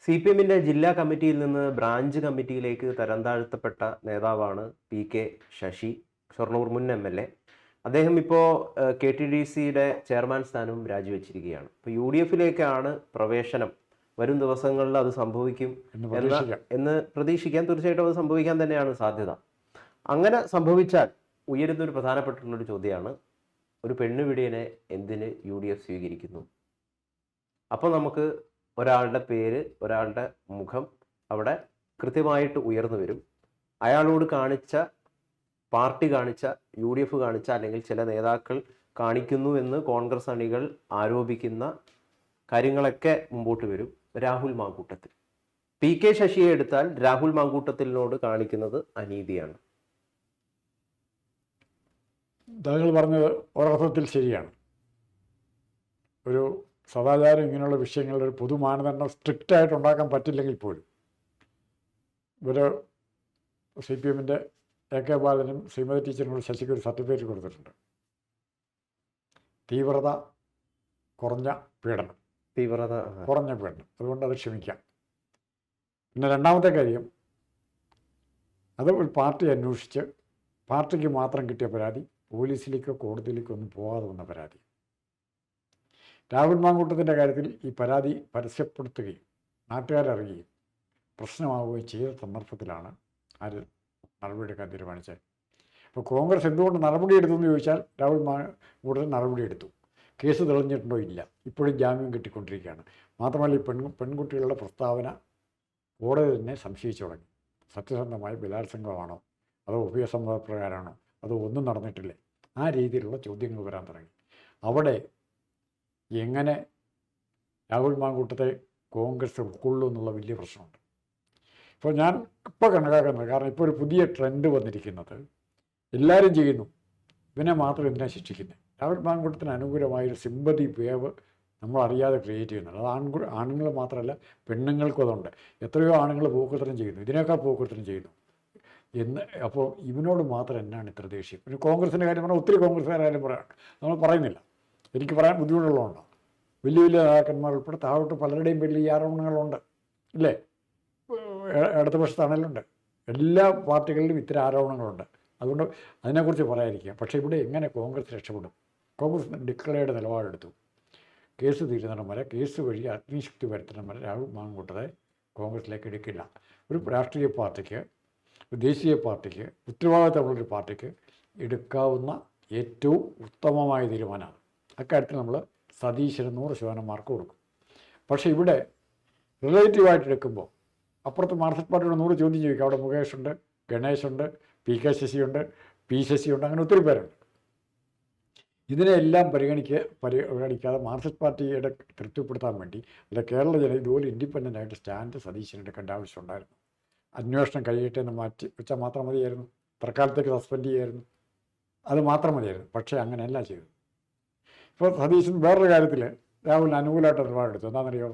CPM-ന്റെ ജില്ലാ കമ്മിറ്റിയിൽ നിന്ന് ബ്രാഞ്ച് കമ്മിറ്റിയിലേക്ക് തരംതാഴ്ത്തപ്പെട്ട നേതാവാണ് പി.കെ. ശശി, ഷൊർണൂർ മുൻ MLA. അദ്ദേഹം ഇപ്പോൾ KTDCയുടെ ചെയർമാൻ സ്ഥാനവും രാജിവെച്ചിരിക്കുകയാണ്. ഇപ്പോൾ UDF-ലേക്കാണ് പ്രവേശനം. വരും ദിവസങ്ങളിൽ അത് സംഭവിക്കും എന്ന് പ്രതീക്ഷിക്കാം. തീർച്ചയായിട്ടും അത് സംഭവിക്കാൻ തന്നെയാണ് സാധ്യത. അങ്ങനെ സംഭവിച്ചാൽ ഉയരുന്നൊരു പ്രധാനപ്പെട്ടുള്ളൊരു ചോദ്യമാണ്, ഒരു പെണ്ണുപിടിയനെ എന്തിന് UDF സ്വീകരിക്കുന്നു? അപ്പോൾ നമുക്ക് ഒരാളുടെ പേര്, ഒരാളുടെ മുഖം അവിടെ കൃത്യമായിട്ട് ഉയർന്നു വരും. അയാളോട് പാർട്ടി കാണിച്ച, UDF കാണിച്ച, അല്ലെങ്കിൽ ചില നേതാക്കൾ കാണിക്കുന്നു എന്ന് കോൺഗ്രസ് അണികൾ ആരോപിക്കുന്ന കാര്യങ്ങളൊക്കെ മുമ്പോട്ട് വരും. രാഹുൽ മാങ്കൂട്ടത്തിൽ, പി.കെ. ശശിയെ എടുത്താൽ രാഹുൽ മാങ്കൂട്ടത്തിനോട് കാണിക്കുന്നത് അനീതിയാണ്. താങ്കൾ പറഞ്ഞത് ഒരർത്ഥത്തിൽ ശരിയാണ്. ഒരു സദാചാരം ഇങ്ങനെയുള്ള വിഷയങ്ങളുടെ ഒരു പൊതു മാനദണ്ഡം സ്ട്രിക്റ്റായിട്ട് ഉണ്ടാക്കാൻ പറ്റില്ലെങ്കിൽ പോലും ഇവർ CPM-ൻ്റെ AK ബാലനും ശ്രീമതി ടീച്ചറിനും കൂടി ശശിക്ക് ഒരു സർട്ടിഫിക്കറ്റ് കൊടുത്തിട്ടുണ്ട്. തീവ്രത കുറഞ്ഞ പീഡനം. അതുകൊണ്ട് അത് ക്ഷമിക്കാം. പിന്നെ രണ്ടാമത്തെ കാര്യം, അത് ഒരു പാർട്ടി അന്വേഷിച്ച് പാർട്ടിക്ക് മാത്രം കിട്ടിയ പരാതി, പോലീസിലേക്കോ കോടതിയിലേക്കോ ഒന്നും പോകാതെ വന്ന പരാതി. രാഹുൽ മാങ്കൂട്ടത്തിൻ്റെ കാര്യത്തിൽ ഈ പരാതി പരസ്യപ്പെടുത്തുകയും നാട്ടുകാരറിയുകയും പ്രശ്നമാവുകയും ചെയ്ത സന്ദർഭത്തിലാണ് ആര് നടപടിയെടുക്കാൻ തീരുമാനിച്ചത്. അപ്പോൾ കോൺഗ്രസ് എന്തുകൊണ്ട് നടപടിയെടുത്തെന്ന് ചോദിച്ചാൽ, രാഹുൽ മാങ്കൂട്ടത്തിൽ നടപടിയെടുത്തു. കേസ് തെളിഞ്ഞിട്ടുണ്ടോ? ഇല്ല. ഇപ്പോഴും ജാമ്യം കിട്ടിക്കൊണ്ടിരിക്കുകയാണ്. മാത്രമല്ല, ഈ പെൺകുട്ടികളുടെ പ്രസ്താവന കോടതി തന്നെ സംശയിച്ചു തുടങ്ങി. സത്യസന്ധമായ ബലാത്സംഗമാണോ, അതോ ഉഭയസമ്മതപ്രകാരമാണോ, അതോ ഒന്നും നടന്നിട്ടില്ലേ? ആ രീതിയിലുള്ള ചോദ്യങ്ങൾ വരാൻ തുടങ്ങി. അവിടെ എങ്ങനെ രാഹുൽ മാങ്കൂട്ടത്തെ കോൺഗ്രസ് ഉൾക്കൊള്ളൂ എന്നുള്ള വലിയ പ്രശ്നമുണ്ട്. ഇപ്പോൾ ഞാൻ കണക്കാക്കുന്നത്, കാരണം ഇപ്പോൾ ഒരു പുതിയ ട്രെൻഡ് വന്നിരിക്കുന്നത്, എല്ലാവരും ചെയ്യുന്നു, ഇവനെ മാത്രം എന്തിനാണ് ശിക്ഷിക്കുന്നത്? രാഹുൽ മാങ്കൂട്ടത്തിന് അനുകൂലമായൊരു സിമ്പതി വേവ് നമ്മൾ അറിയാതെ ക്രിയേറ്റ് ചെയ്യുന്നുണ്ട്. അത് ആണുങ്ങൾ മാത്രമല്ല, പെണ്ണുങ്ങൾക്കും അതുണ്ട്. എത്രയോ ആണുങ്ങൾ പോക്കുത്തരം ചെയ്യുന്നു, ഇതിനേക്കാൾ പോക്കുത്തരം ചെയ്യുന്നു എന്ന്. അപ്പോൾ ഇവനോട് മാത്രം എന്നാണ് ഇത്ര ദേഷ്യം? പിന്നെ കോൺഗ്രസിൻ്റെ കാര്യം പറഞ്ഞാൽ ഒത്തിരി കോൺഗ്രസ്സുകാരുടെ കാര്യം നമ്മൾ പറയുന്നില്ല, എനിക്ക് പറയാൻ ബുദ്ധിമുട്ടുള്ളതുകൊണ്ടാണ്. വലിയ വലിയ നേതാക്കന്മാർ ഉൾപ്പെടെ താഴോട്ട് പലരുടെയും പേരിൽ ഈ ആരോപണങ്ങളുണ്ട്, ഇല്ലേ? ഇടതുപക്ഷത്താണെങ്കിലുണ്ട്, എല്ലാ പാർട്ടികളിലും ഇത്തരം ആരോപണങ്ങളുണ്ട്. അതുകൊണ്ട് അതിനെക്കുറിച്ച് പറയാതിരിക്കുക. പക്ഷേ ഇവിടെ എങ്ങനെ കോൺഗ്രസ് രക്ഷപ്പെടും? കോൺഗ്രസ് ഡിക്ലെയർഡ് നിലപാടെടുത്തു. കേസ് തീരുന്നിടം വരെ, കേസ് വഴി അഗ്നിശക്തി വരുത്തണം വരെ രാഹുൽ മാങ്കൂട്ടത്തെ കോൺഗ്രസിലേക്ക് എടുക്കില്ല. ഒരു രാഷ്ട്രീയ പാർട്ടിക്ക്, ദേശീയ പാർട്ടിക്ക്, ഉത്തരവാദിത്തമുള്ളൊരു പാർട്ടിക്ക് എടുക്കാവുന്ന ഏറ്റവും ഉത്തമമായ തീരുമാനമാണ്. അക്കാര്യത്തിൽ നമ്മൾ സതീശന് 100% മാർക്ക് കൊടുക്കും. പക്ഷേ ഇവിടെ റിലേറ്റീവായിട്ട് എടുക്കുമ്പോൾ അപ്പുറത്ത് മാർക്സിസ്റ്റ് പാർട്ടിയുടെ 100 ചോദ്യം ചോദിക്കും. അവിടെ മുകേഷുണ്ട്, ഗണേശുണ്ട്, പി.കെ. ശശിയുണ്ട്, പി. ശശിയുണ്ട്, അങ്ങനെ ഒത്തിരി പേരുണ്ട്. ഇതിനെല്ലാം പരിഗണിക്കാതെ മാർക്സിസ്റ്റ് പാർട്ടിയുടെ തൃപ്തിപ്പെടുത്താൻ വേണ്ടി, അല്ല കേരള ജനം ഇതുപോലെ ഇൻഡിപെൻഡൻ്റ് ആയിട്ട് സ്റ്റാൻഡ് സതീശന് എടുക്കേണ്ട ആവശ്യമുണ്ടായിരുന്നു. അന്വേഷണം കഴിയട്ടെ എന്ന് മാറ്റി വെച്ചാൽ മാത്രം മതിയായിരുന്നു. തൽക്കാലത്തേക്ക് സസ്പെൻഡ് ചെയ്യായിരുന്നു, അത് മാത്രം മതിയായിരുന്നു. പക്ഷേ അങ്ങനെയല്ല ചെയ്തത്. ഇപ്പോൾ സതീശൻ വേറൊരു കാര്യത്തിൽ രാഹുലിന് അനുകൂലമായിട്ട് നിലപാടെടുത്തു. എന്താണെന്നറിയോ?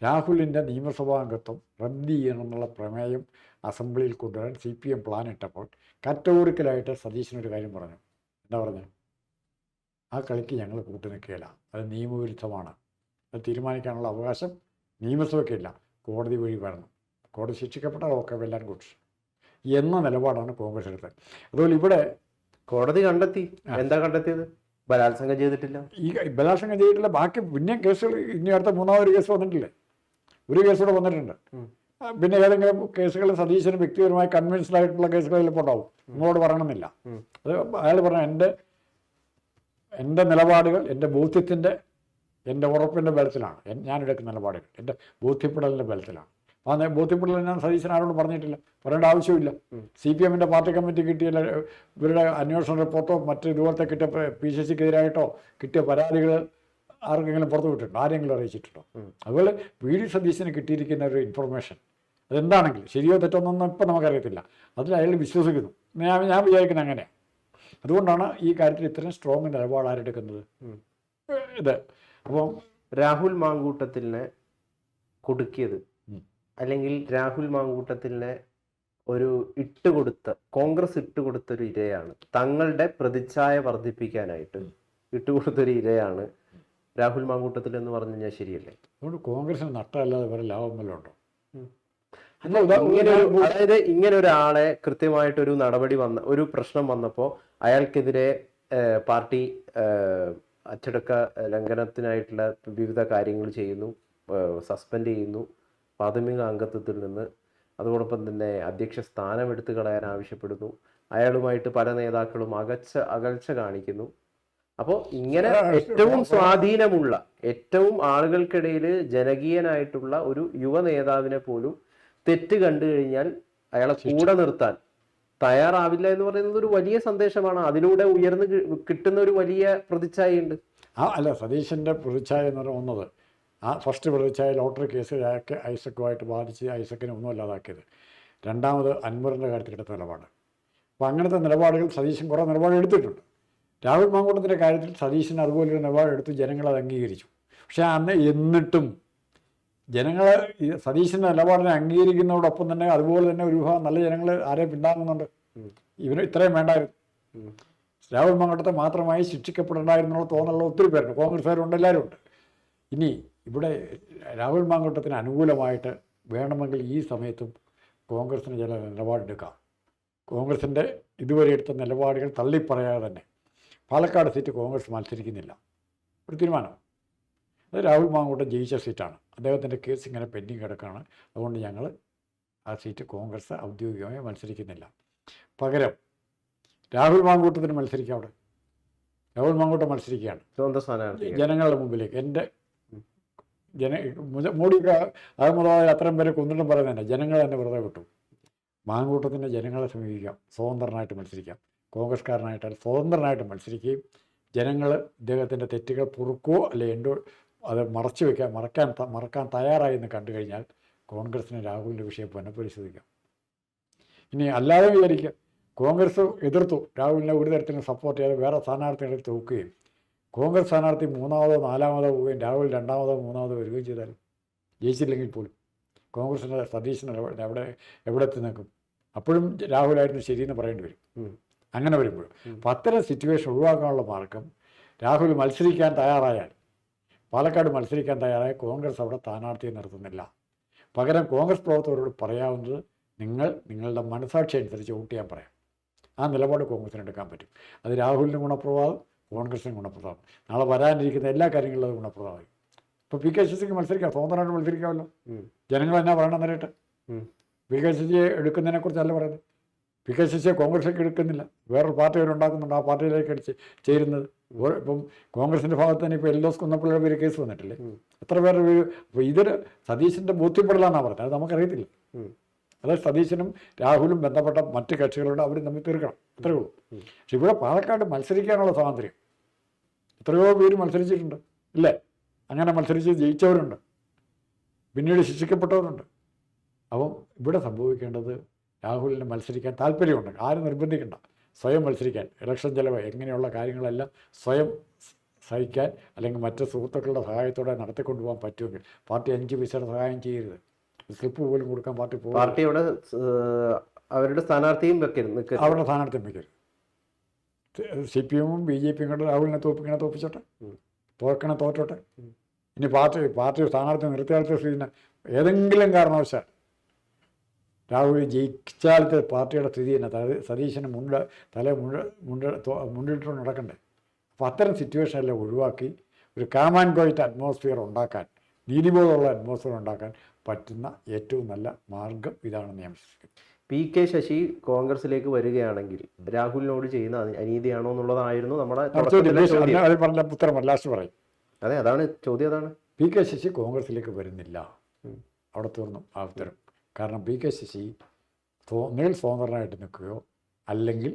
രാഹുലിൻ്റെ നിയമസഭാംഗത്വം റദ്ദ് ചെയ്യണമെന്നുള്ള പ്രമേയം അസംബ്ലിയിൽ കൊണ്ടുവരാൻ CPM പ്ലാൻ ഇട്ടപ്പോൾ കാറ്റഗോറിക്കലായിട്ട് സതീശനൊരു കാര്യം പറഞ്ഞു. എന്താ പറഞ്ഞു? ആ കളിക്ക് ഞങ്ങൾ കൂട്ടു നിൽക്കുകയില്ല, അത് നിയമവിരുദ്ധമാണ്, അത് തീരുമാനിക്കാനുള്ള അവകാശം നിയമസഭയ്ക്കില്ല, കോടതി വഴി വരണം, കോടതി ശിക്ഷിക്കപ്പെട്ടാൽ ഓക്കെ, വെല്ലാൻ ഗുഡ്സ് എന്ന നിലപാടാണ് കോൺഗ്രസ് എടുത്തത്. അതുപോലെ ഇവിടെ കോടതി കണ്ടെത്തി. എന്താ കണ്ടെത്തിയത്? ബലാത്സംഗം ചെയ്തിട്ടില്ല. ഈ ബലാത്സംഗം ചെയ്തിട്ടില്ല. ബാക്കി പിന്നെ കേസുകൾ, ഇനി അടുത്ത 3ാമതൊരു കേസ് വന്നിട്ടില്ലേ? ഒരു കേസ് കൂടെ വന്നിട്ടുണ്ട്. പിന്നെ ഏതെങ്കിലും കേസുകൾ സതീശന് വ്യക്തിപരമായി കൺവിൻസ്ഡ് ആയിട്ടുള്ള കേസുകൾ ചിലപ്പോൾ ഉണ്ടാവും, നമ്മളോട് പറയണമെന്നില്ല. അത് അയാൾ പറഞ്ഞ എൻ്റെ നിലപാടുകൾ എൻ്റെ ബോധ്യത്തിൻ്റെ, എൻ്റെ ഉറപ്പിൻ്റെ ബലത്തിലാണ് ഞാനെടുക്കുന്ന നിലപാടുകൾ, എൻ്റെ ബോധ്യപ്പെടലിൻ്റെ ബലത്തിലാണ്. ആ ബോധ്യപ്പെടൽ ഞാൻ സതീശൻ ആരോടും പറഞ്ഞിട്ടില്ല, പറയേണ്ട ആവശ്യമില്ല. CPM-ൻ്റെ പാർട്ടി കമ്മിറ്റി കിട്ടിയ ഇവരുടെ അന്വേഷണ റിപ്പോർട്ടോ മറ്റ് ഇതുപോലത്തെ കിട്ടിയ പി. ശശിക്കെതിരായിട്ടോ കിട്ടിയ പരാതികൾ ആർക്കെങ്കിലും പുറത്തു വിട്ടിട്ടുണ്ടോ? ആരെങ്കിലും അറിയിച്ചിട്ടുണ്ടോ? അതുപോലെ വി.ഡി. സതീശന് കിട്ടിയിരിക്കുന്ന ഒരു ഇൻഫർമേഷൻ അതെന്താണെങ്കിലും ശരിയോ തെറ്റോന്നൊന്നും ഇപ്പം നമുക്കറിയത്തില്ല, അതിൽ അയാൾ വിശ്വസിക്കുന്നു. ഞാൻ വിചാരിക്കുന്നത് അങ്ങനെയാണ്. അതുകൊണ്ടാണ് ഈ കാര്യത്തിൽ ഇത്രയും സ്ട്രോങ് നിലപാട് ആരെടുക്കുന്നത് ഇത്. അപ്പോൾ രാഹുൽ മാങ്കൂട്ടത്തിനെ കൊടുക്കിയത്, അല്ലെങ്കിൽ രാഹുൽ മാങ്കൂട്ടത്തിനെ ഒരു കോൺഗ്രസ് ഇട്ടുകൊടുത്തൊരു ഇരയാണ്, തങ്ങളുടെ പ്രതിച്ഛായ വർദ്ധിപ്പിക്കാനായിട്ട് ഇട്ടുകൊടുത്തൊരു ഇരയാണ് രാഹുൽ മാങ്കൂട്ടത്തിൽ എന്ന് പറഞ്ഞു കഴിഞ്ഞാൽ ശരിയല്ലേ? അതുകൊണ്ട് കോൺഗ്രസിന് നഷ്ടമല്ലാതെ വേറെ ലാഭം വല്ലതും ഉണ്ടോ? അല്ല, അതായത് ഇങ്ങനെ ഒരാളെ കൃത്യമായിട്ടൊരു നടപടി ഒരു പ്രശ്നം വന്നപ്പോൾ അയാൾക്കെതിരെ പാർട്ടി അച്ചടക്ക ലംഘനത്തിനായിട്ടുള്ള വിവിധ കാര്യങ്ങൾ ചെയ്യുന്നു, സസ്പെൻഡ് ചെയ്യുന്നു, പ്രാഥമിക അംഗത്വത്തിൽ നിന്ന്, അതോടൊപ്പം തന്നെ അധ്യക്ഷ സ്ഥാനം എടുത്തു കളയാൻ ആവശ്യപ്പെടുന്നു, അയാളുമായിട്ട് പല നേതാക്കളും അകൽച്ച കാണിക്കുന്നു. അപ്പോൾ ഇങ്ങനെ ഏറ്റവും സ്വാധീനമുള്ള, ഏറ്റവും ആളുകൾക്കിടയിൽ ജനകീയനായിട്ടുള്ള ഒരു യുവ നേതാവിനെ പോലും തെറ്റ് കണ്ടു കഴിഞ്ഞാൽ അയാളെ കൂടെ നിർത്താൻ തയ്യാറാവില്ല എന്ന് പറയുന്നത് ഒരു വലിയ സന്ദേശമാണ്. അതിലൂടെ ഉയർന്നു കിട്ടുന്ന ഒരു വലിയ പ്രതിച്ഛായയുണ്ട്. അല്ല, സതീശൻ്റെ പ്രതിച്ഛായ എന്ന് പറയുന്നത് ഫസ്റ്റ് പ്രതിച്ഛായ ലോട്ടറി കേസ് ഐസക്കുമായിട്ട് ബാധിച്ച് ഐസക്കിനെ ഒന്നും അല്ലാതാക്കിയത്. രണ്ടാമത് അൻവറിൻ്റെ കാര്യത്തിലെടുത്ത നിലപാട്. അപ്പോൾ അങ്ങനത്തെ നിലപാടുകൾ സതീശൻ കുറേ നിലപാട് എടുത്തിട്ടുണ്ട്. രാഹുൽ മാങ്കൂട്ടത്തിൻ്റെ കാര്യത്തിൽ സതീശൻ അതുപോലൊരു നിലപാടെടുത്ത് ജനങ്ങളത് അംഗീകരിച്ചു. പക്ഷേ എന്നിട്ടും ജനങ്ങൾ സതീശൻ്റെ നിലപാടിനെ അംഗീകരിക്കുന്നതോടൊപ്പം തന്നെ അതുപോലെ തന്നെ ഒരു വിഭാഗം നല്ല ജനങ്ങൾ ആരെയും പിന്താങ്ങുന്നുണ്ട്. ഇവന് ഇത്രയും വേണ്ടായിരുന്നു. രാഹുൽ മാങ്കൂട്ടത്തെ മാത്രമായി ശിക്ഷിക്കപ്പെടേണ്ടായിരുന്നുള്ള തോന്നലുള്ള ഒത്തിരി പേരുണ്ട്. കോൺഗ്രസ്സുകാരുണ്ട്, എല്ലാവരും ഉണ്ട്. ഇനി ഇവിടെ രാഹുൽ മാങ്കൂട്ടത്തിന് അനുകൂലമായിട്ട് വേണമെങ്കിൽ ഈ സമയത്തും കോൺഗ്രസ്സിന് ചില നിലപാടെടുക്കാം. കോൺഗ്രസിൻ്റെ ഇതുവരെ എടുത്ത നിലപാടുകൾ തള്ളിപ്പറയാതെ തന്നെ പാലക്കാട് സീറ്റ് കോൺഗ്രസ് മത്സരിക്കുന്നില്ല, ഒരു തീരുമാനം. അത് രാഹുൽ മാങ്കൂട്ടം ജയിച്ച സീറ്റാണ്. അദ്ദേഹത്തിൻ്റെ കേസ് ഇങ്ങനെ പെൻഡിങ് കിടക്കുകയാണ്. അതുകൊണ്ട് ഞങ്ങൾ ആ സീറ്റ് കോൺഗ്രസ് ഔദ്യോഗികമായി മത്സരിക്കുന്നില്ല. പകരം രാഹുൽ മാങ്കൂട്ടത്തിന് മത്സരിക്കാം. അവിടെ രാഹുൽ മാങ്കൂട്ടം മത്സരിക്കുകയാണ് ജനങ്ങളുടെ മുമ്പിലേക്ക്. എൻ്റെ മോഡിയൊക്കെ അഹമ്മദാബാദിൽ അത്രയും പേരെ കൊന്നിട്ടും പറയുന്നതന്നെ ജനങ്ങൾ തന്നെ വെറുതെ വിട്ടു. മാങ്കൂട്ടത്തിൻ്റെ ജനങ്ങളെ സമീപിക്കാം, സ്വതന്ത്രനായിട്ട് മത്സരിക്കാം. കോൺഗ്രസ്കാരനായിട്ടാൽ സ്വതന്ത്രനായിട്ട് മത്സരിക്കുകയും ജനങ്ങൾ ഇദ്ദേഹത്തിൻ്റെ തെറ്റുകൾ പൊറുക്കോ അല്ലെ എന്തോ അത് മറക്കാൻ തയ്യാറായി എന്ന് കണ്ടു കഴിഞ്ഞാൽ കോൺഗ്രസ്സിന് രാഹുലിൻ്റെ വിഷയം പുനഃപരിശോധിക്കാം. ഇനി അല്ലാതെ വിചാരിക്കുക, കോൺഗ്രസ് എതിർത്തു, രാഹുലിനെ ഒരു തരത്തിലും സപ്പോർട്ട് ചെയ്യാതെ വേറെ സ്ഥാനാർത്ഥികളെ തോക്കുകയും കോൺഗ്രസ് സ്ഥാനാർത്ഥി മൂന്നാമതോ നാലാമതോ പോവുകയും രാഹുൽ രണ്ടാമതോ മൂന്നാമതോ വരികയും ചെയ്താലും ജയിച്ചില്ലെങ്കിൽ പോലും കോൺഗ്രസിൻ്റെ സതീശന് എവിടെ എത്തി നിൽക്കും? അപ്പോഴും രാഹുലായിരുന്നു ശരിയെന്ന് പറയേണ്ടി വരും. അങ്ങനെ വരുമ്പോഴും അപ്പം അത്തരം സിറ്റുവേഷൻ ഒഴിവാക്കാനുള്ള മാർഗം രാഹുൽ മത്സരിക്കാൻ തയ്യാറായാൽ, പാലക്കാട് മത്സരിക്കാൻ തയ്യാറായ കോൺഗ്രസ് അവിടെ സ്ഥാനാർത്ഥിയെ നിർത്തുന്നില്ല. പകരം കോൺഗ്രസ് പ്രവർത്തകരോട് പറയാവുന്നത് നിങ്ങളുടെ മനസാക്ഷി അനുസരിച്ച് വോട്ട് ചെയ്യാൻ പറയാം. ആ നിലപാട് കോൺഗ്രസിന് എടുക്കാൻ പറ്റും. അത് രാഹുലിന് ഗുണപ്രദമാകും, കോൺഗ്രസിന് ഗുണപ്രദമാകും. നാളെ വരാനിരിക്കുന്ന എല്ലാ കാര്യങ്ങളിലും അത് ഗുണപ്രദമാകും. ഇപ്പോൾ പി കെ ശശിക്ക് മത്സരിക്കാം, സ്വതന്ത്രമായിട്ട് മത്സരിക്കാമല്ലോ. ജനങ്ങൾ എന്നാ പറയണം നേരിട്ട്. പി കെ ശശിയെ എടുക്കുന്നതിനെക്കുറിച്ചല്ല പറയുന്നത്. പി കെ ശശിയെ കോൺഗ്രസിലേക്ക് എടുക്കുന്നില്ല, വേറൊരു പാർട്ടി അവരുണ്ടാക്കുന്നുണ്ട്, ആ പാർട്ടിയിലേക്ക് ചേരുന്നത്. ഇപ്പം കോൺഗ്രസിൻ്റെ ഭാഗത്ത് തന്നെ ഇപ്പോൾ എൽദോസ് കുന്നപ്പിള്ളയുടെ പേര് കേസ് വന്നിട്ടില്ലേ, എത്ര പേരുടെ പേര്. അപ്പോൾ ഇതൊരു സതീശൻ്റെ ബോധ്യപ്പെടലാന്നാണ് പറഞ്ഞത്, അത് നമുക്കറിയത്തില്ല. അത് സതീശനും രാഹുലും ബന്ധപ്പെട്ട മറ്റ് കക്ഷികളോട് അവർ തമ്മിൽ തീർക്കണം, അത്രയേ ഉള്ളൂ. പക്ഷെ ഇവിടെ പാലക്കാട് മത്സരിക്കാനുള്ള സ്വാതന്ത്ര്യം എത്രയോ പേര് മത്സരിച്ചിട്ടുണ്ട്, ഇല്ലേ? അങ്ങനെ മത്സരിച്ച് ജയിച്ചവരുണ്ട്, പിന്നീട് ശിക്ഷിക്കപ്പെട്ടവരുണ്ട്. അപ്പം ഇവിടെ സംഭവിക്കേണ്ടത് രാഹുലിന് മത്സരിക്കാൻ താല്പര്യമുണ്ട്, ആരും നിർബന്ധിക്കണ്ട, സ്വയം മത്സരിക്കാൻ. ഇലക്ഷൻ ചെലവ് എങ്ങനെയുള്ള കാര്യങ്ങളെല്ലാം സ്വയം സഹിക്കാൻ അല്ലെങ്കിൽ മറ്റ് സുഹൃത്തുക്കളുടെ സഹായത്തോടെ നടത്തിക്കൊണ്ടുപോകാൻ പറ്റുമെങ്കിൽ പാർട്ടി 5 പൈസയുടെ സഹായം ചെയ്യരുത്. സ്ലിപ്പ് പോലും കൊടുക്കാൻ പാർട്ടി അവരുടെ സ്ഥാനാർത്ഥിയും അവരുടെ സ്ഥാനാർത്ഥിയും വെക്കരുത്. CPM-ഉം BJP-യും കൊണ്ട് രാഹുലിനെ തോപ്പിച്ചോട്ടെ, തോറ്റോട്ടെ. ഇനി പാർട്ടി സ്ഥാനാർത്ഥി നിർത്തിയാലത്തെ സ്ഥിതിന് ഏതെങ്കിലും കാരണവശാൽ രാഹുൽ ജയിച്ചാലത്തെ പാർട്ടിയുടെ സ്ഥിതി തന്നെ സതീശന് മുണ്ടിട്ടുകൊണ്ട് നടക്കണ്ടേ. അപ്പോൾ അത്തരം സിറ്റുവേഷനെല്ലാം ഒഴിവാക്കി ഒരു കാം ആൻഡ് ക്വയറ്റ് അറ്റ്മോസ്ഫിയർ ഉണ്ടാക്കാൻ, നീതിബോധമുള്ള അറ്റ്മോസ്ഫിയർ ഉണ്ടാക്കാൻ പറ്റുന്ന ഏറ്റവും നല്ല മാർഗം ഇതാണെന്ന് ഞാൻ വിശ്വസിക്കുന്നു. പി കെ ശശി കോൺഗ്രസിലേക്ക് വരികയാണെങ്കിൽ രാഹുലിനോട് ചെയ്യുന്ന അനീതിയാണോ എന്നുള്ളതായിരുന്നു നമ്മുടെ ഉത്തരം ലാസ്റ്റ് പറയും. അതെ, അതാണ് ചോദ്യം. അതാണ് പി കെ ശശി കോൺഗ്രസിലേക്ക് വരുന്നില്ല, അവിടെ തീർന്നു ആ ഉത്തരം. കാരണം പി കെ ശശി ഒന്നുകിൽ സ്വതന്ത്രനായിട്ട് നിൽക്കുകയോ അല്ലെങ്കിൽ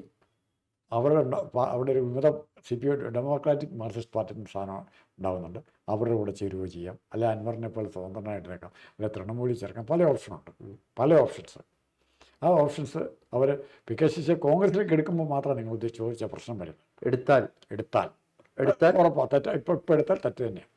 അവിടെ ഒരു വിമത CPI ഡെമോക്രാറ്റിക് മാർക്സിസ്റ്റ് പാർട്ടി സ്ഥാനം ഉണ്ടാകുന്നുണ്ട്, അവരുടെ കൂടെ ചേരുകയോ ചെയ്യാം. അല്ല അൻവറിനെ പോലെ സ്വതന്ത്രനായിട്ട് നിൽക്കാം, അല്ലെ തൃണമൂലിൽ ചേർക്കാം. പല ഓപ്ഷനുണ്ട്, പല ഓപ്ഷൻസ്. ആ ഓപ്ഷൻസ് അവർ പി കെ ശശിയെ കോൺഗ്രസിലേക്ക് എടുക്കുമ്പോൾ മാത്രം നിങ്ങൾ ചോദിച്ച പ്രശ്നം വരും. എടുത്താൽ ഉറപ്പാണ്. ഇപ്പോൾ എടുത്താൽ തെറ്റ് തന്നെയാണ്.